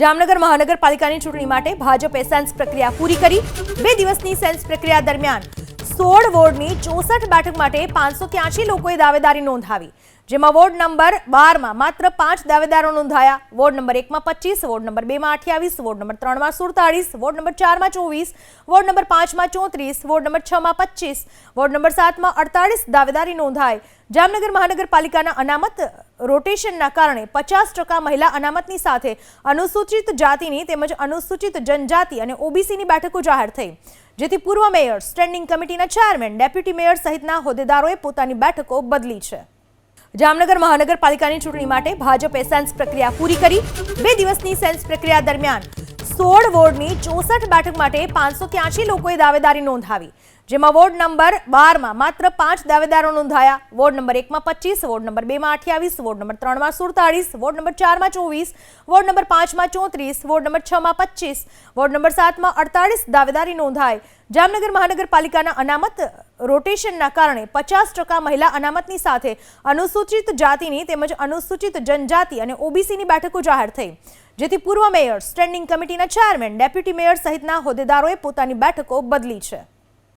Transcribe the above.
જામનગર મહાનગરપાલિકાની ચૂંટણી માટે ભાજપે સેન્સ પ્રક્રિયા પૂરી કરી। 2 દિવસની સેન્સ પ્રક્રિયા દરમિયાન 16 વોર્ડની 64 બેઠક માટે 583 લોકોએ દાવેદારી નોંધાવી, જેમાં વોર્ડ નંબર 12 માં માત્ર 5 દાવેદારો નોંધાયા। વોર્ડ નંબર 1 માં 25, વોર્ડ નંબર 2 માં 28, વોર્ડ નંબર 3 માં 47, વોર્ડ નંબર 4 માં 24, વોર્ડ નંબર 5 માં 34, વોર્ડ નંબર 6 માં 25, વોર્ડ નંબર 7 માં 48 દાવેદારી નોંધાઈ। જામનગર મહાનગરપાલિકાના અનામત રોટેશનના કારણે 50% મહિલા અનામતની સાથે અનુસૂચિત જાતિની તેમજ અનુસૂચિત જનજાતિ અને ઓબીસીની બેઠકો જાહેર થઈ, જેથી પૂર્વ મેયર, સ્ટેન્ડિંગ કમિટીના ચેરમેન, ડેપ્યુટી મેયર સહિતના હોદ્દેદારોએ પોતાની બેઠકો બદલી છે। જામનગર મહાનગરપાલિકાની ચૂંટણી માટે ભાજપે સેન્સ પ્રક્રિયા પૂરી કરી। 2 દિવસની સેન્સ પ્રક્રિયા દરમિયાન 16 વોર્ડની 64 બેઠક માટે 583 લોકોએ દાવેદારી નોંધાવી, જેમાં વોર્ડ નંબર 12 માં માત્ર 5 દાવેદારો નોંધાયા। વોર્ડ નંબર 1 માં 25, વોર્ડ નંબર 2 માં 28, વોર્ડ નંબર 3 માં 47, વોર્ડ નંબર 4 માં 24, વોર્ડ નંબર 5 માં 34, વોર્ડ નંબર 6 માં 25, વોર્ડ નંબર 7 માં 48 દાવેદારી નોંધાઈ। જામનગર મહાનગરપાલિકાના અનામત રોટેશનના કારણે 50% મહિલા અનામતની સાથે અનુસૂચિત જાતિની તેમજ અનુસૂચિત જનજાતિ અને ઓબીસીની બેઠકો જાહેર થઈ, જેથી પૂર્વ મેયર, સ્ટેન્ડિંગ કમિટીના ચેરમેન, ડેપ્યુટી મેયર સહિતના હોદ્દેદારોએ પોતાની બેઠકો બદલી છે।